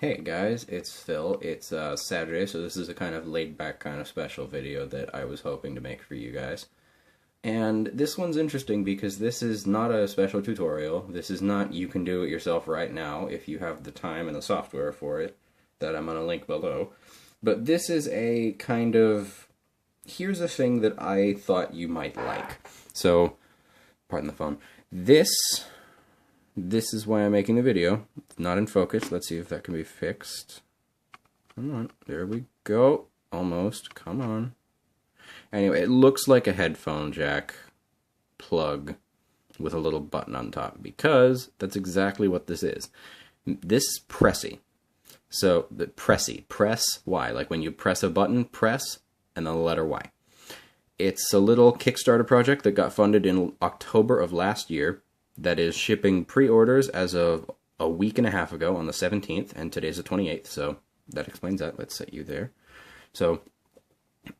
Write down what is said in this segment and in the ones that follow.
Hey guys, it's Phil. It's Saturday, so this is a kind of laid-back kind of special video that I was hoping to make for you guys. And this one's interesting because this is not a special tutorial. This is not you can do it yourself right now if you have the time and the software for it, that I'm going to link below. But this is a kind of, here's a thing that I thought you might like. So, pardon the phone. This is why I'm making the video. It's not in focus. Let's see if that can be fixed. Come on. There we go. Almost. Come on. Anyway, it looks like a headphone jack plug with a little button on top because that's exactly what this is. This is Pressy. So, the Pressy. Press Y. Like when you press a button, press, and then the letter Y. It's a little Kickstarter project that got funded in October of last year that is shipping pre-orders as of a week and a half ago on the 17th, and today's the 28th, so that explains that. Let's set you there. So,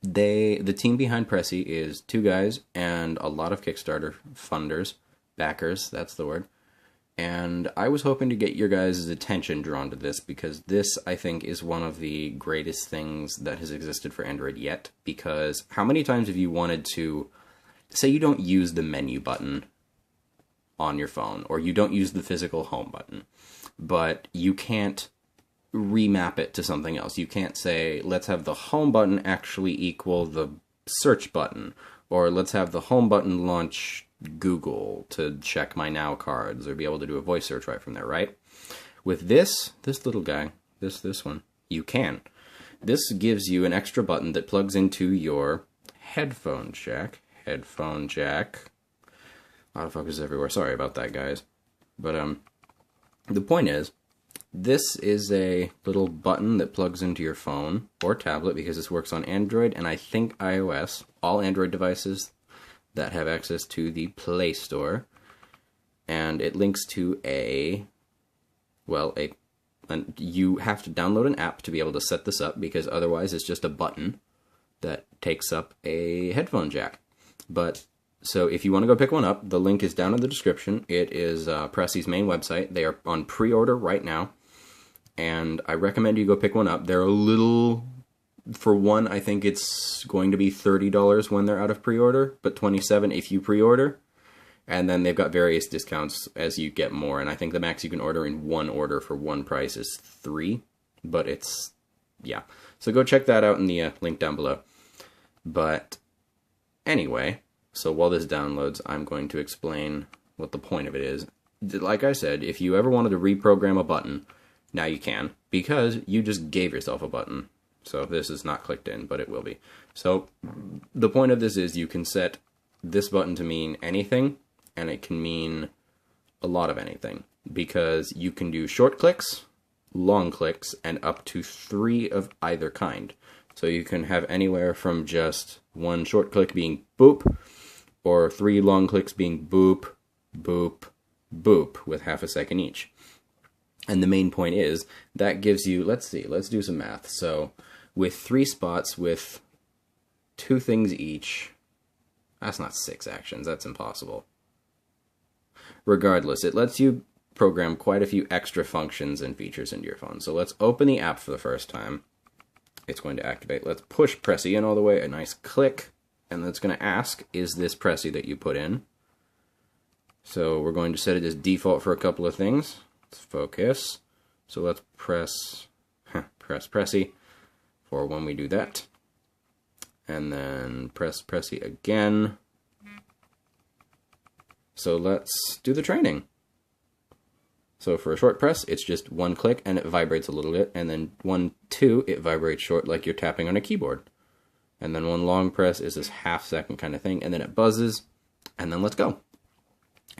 the team behind Pressy is two guys and a lot of Kickstarter funders, backers, that's the word. And I was hoping to get your guys' attention drawn to this because this, I think, is one of the greatest things that has existed for Android yet. Because how many times have you wanted to, say you don't use the menu button on your phone, or you don't use the physical home button, but you can't remap it to something else. You can't say, let's have the home button actually equal the search button, or let's have the home button launch Google to check my Now cards, or be able to do a voice search right from there, right? With this little guy, this one, you can. This gives you an extra button that plugs into your headphone jack. Autofocus everywhere. Sorry about that, guys. But, the point is, this is a little button that plugs into your phone or tablet because this works on Android and I think iOS, all Android devices that have access to the Play Store. And it links to you have to download an app to be able to set this up because otherwise it's just a button that takes up a headphone jack. So if you want to go pick one up, the link is down in the description. It is Pressy's main website. They are on pre-order right now, and I recommend you go pick one up. They're a little, for one, I think it's going to be $30 when they're out of pre-order, but $27 if you pre-order, and then they've got various discounts as you get more, and I think the max you can order in one order for one price is $3, but it's, yeah. So go check that out in the link down below. But anyway, so while this downloads, I'm going to explain what the point of it is. Like I said, if you ever wanted to reprogram a button, now you can, because you just gave yourself a button. So this is not clicked in, but it will be. So the point of this is you can set this button to mean anything, and it can mean a lot of anything, because you can do short clicks, long clicks, and up to 3 of either kind. So you can have anywhere from just one short click being boop, or 3 long clicks being boop, boop, boop, with half a second each. And the main point is, that gives you, let's do some math. So, with 3 spots with 2 things each, that's not 6 actions, that's impossible. Regardless, it lets you program quite a few extra functions and features into your phone. So let's open the app for the first time. It's going to activate. Let's push Pressy in all the way, a nice click. And then it's going to ask, is this Pressy that you put in? So we're going to set it as default for a couple of things. Let's focus. So let's press Pressy for when we do that. And then press Pressy again. So let's do the training. So for a short press, it's just 1 click and it vibrates a little bit. And then 1, 2, it vibrates short like you're tapping on a keyboard. And then 1 long press is this half-second kind of thing, and then it buzzes, and then let's go.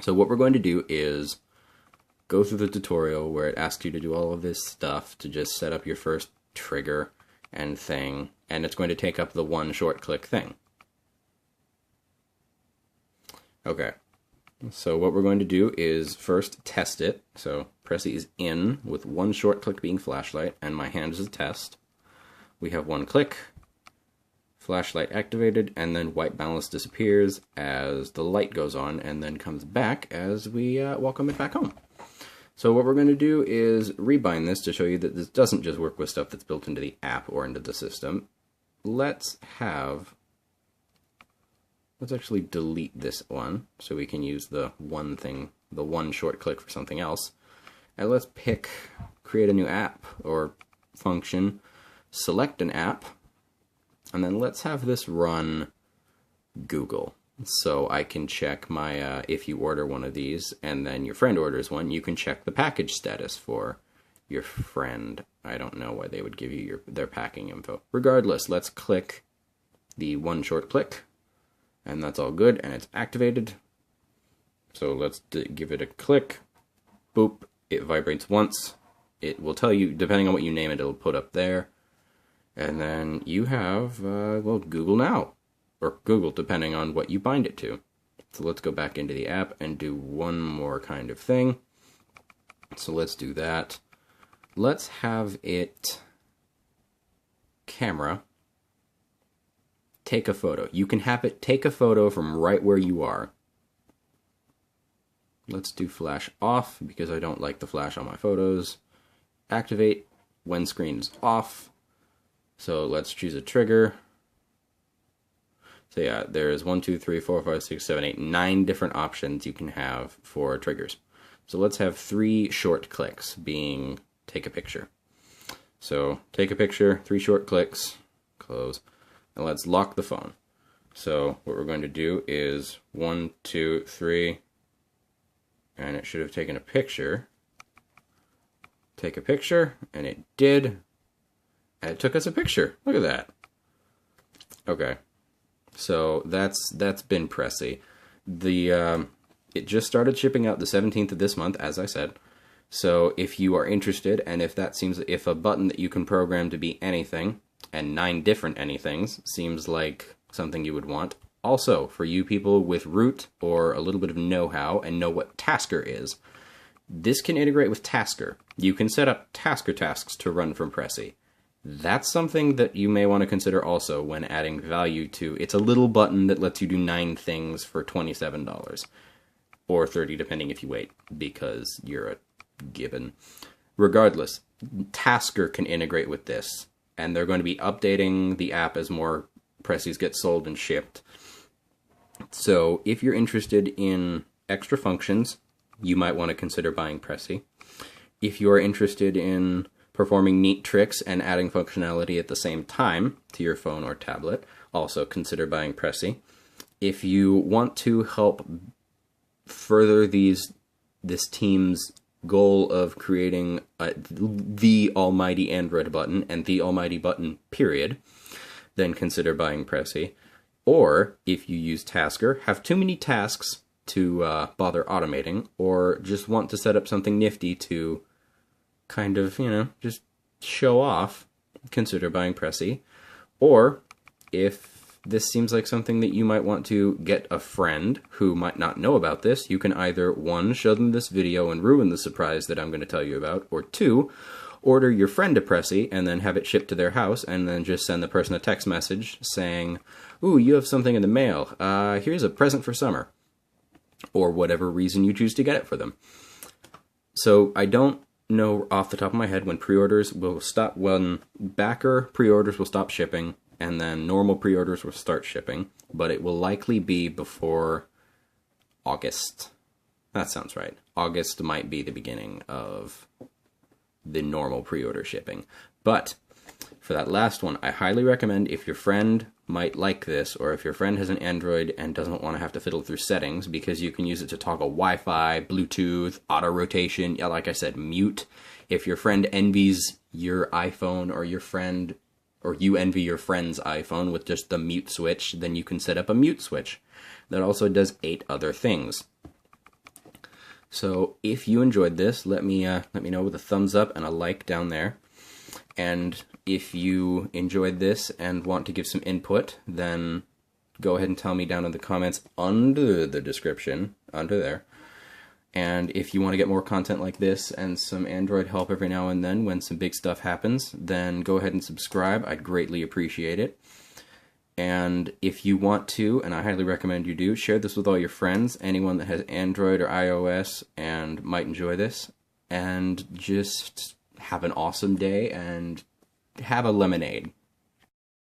So what we're going to do is go through the tutorial where it asks you to do all of this stuff to just set up your first trigger and thing, and it's going to take up the 1 short click thing. Okay, so what we're going to do is first test it. So Pressy is in with 1 short click being flashlight, and my hand is a test. We have 1 click. Flashlight activated, and then white balance disappears as the light goes on and then comes back as we welcome it back home. So what we're going to do is rebind this to show you that this doesn't just work with stuff that's built into the app or into the system. Let's actually delete this one so we can use the one short click for something else. And let's create a new app or function, select an app, and then let's have this run Google. So I can check my, if you order one of these and then your friend orders one, you can check the package status for your friend. I don't know why they would give you their packing info. Regardless, let's click the one short click, and that's all good, and it's activated. So let's give it a click. Boop. It vibrates once. It will tell you, depending on what you name it, it'll put up there. And then you have, well, Google Now. Or Google, depending on what you bind it to. So let's go back into the app and do one more kind of thing. So let's do that. Let's have it camera. Take a photo. You can have it take a photo from right where you are. Let's do flash off because I don't like the flash on my photos. Activate when screen is off. So let's choose a trigger. So yeah, there's 1, 2, 3, 4, 5, 6, 7, 8, 9 different options you can have for triggers. So let's have 3 short clicks being take a picture. So take a picture, 3 short clicks, close, and let's lock the phone. So what we're going to do is 1, 2, 3, and it should have taken a picture. Take a picture, and it did, and it took us a picture. Look at that. Okay. So that's been Pressy. It just started shipping out the 17th of this month, as I said. So if you are interested, and if a button that you can program to be anything, and 9 different anythings, seems like something you would want. Also, for you people with root or a little bit of know-how and know what Tasker is, this can integrate with Tasker. You can set up Tasker tasks to run from Pressy. That's something that you may want to consider also when adding value to. It's a little button that lets you do 9 things for $27. Or $30 depending if you wait, because you're a gibbon. Regardless, Tasker can integrate with this. And they're going to be updating the app as more Pressys get sold and shipped. So if you're interested in extra functions, you might want to consider buying Pressy. If you're interested in performing neat tricks and adding functionality at the same time to your phone or tablet, also consider buying Pressy. If you want to help further this team's goal of creating the almighty Android button and the almighty button period, then consider buying Pressy. Or if you use Tasker, have too many tasks to bother automating, or just want to set up something nifty to kind of, just show off, consider buying Pressy. Or if this seems like something that you might want to get a friend who might not know about this, you can either 1, show them this video and ruin the surprise that I'm going to tell you about, or 2, order your friend a Pressy and then have it shipped to their house and then just send the person a text message saying, "Ooh, you have something in the mail. Here's a present for summer." Or whatever reason you choose to get it for them. So I don't know off the top of my head when pre-orders will stop, when backer pre-orders will stop shipping, and then normal pre-orders will start shipping, but it will likely be before August. That sounds right. August might be the beginning of the normal pre-order shipping. But for that last one, I highly recommend, if your friend might like this, or if your friend has an Android and doesn't want to have to fiddle through settings, because you can use it to toggle Wi-Fi, Bluetooth, auto rotation, yeah, like I said, mute. If your friend envies your iPhone, or you envy your friend's iPhone with just the mute switch, then you can set up a mute switch that also does 8 other things. So if you enjoyed this, let me know with a thumbs up and a like down there. And if you enjoyed this and want to give some input, then go ahead and tell me down in the comments under the description, under there. And if you want to get more content like this and some Android help every now and then when some big stuff happens, then go ahead and subscribe. I'd greatly appreciate it. And if you want to, and I highly recommend you do, share this with all your friends, anyone that has Android or iOS and might enjoy this. and just have an awesome day and have a lemonade.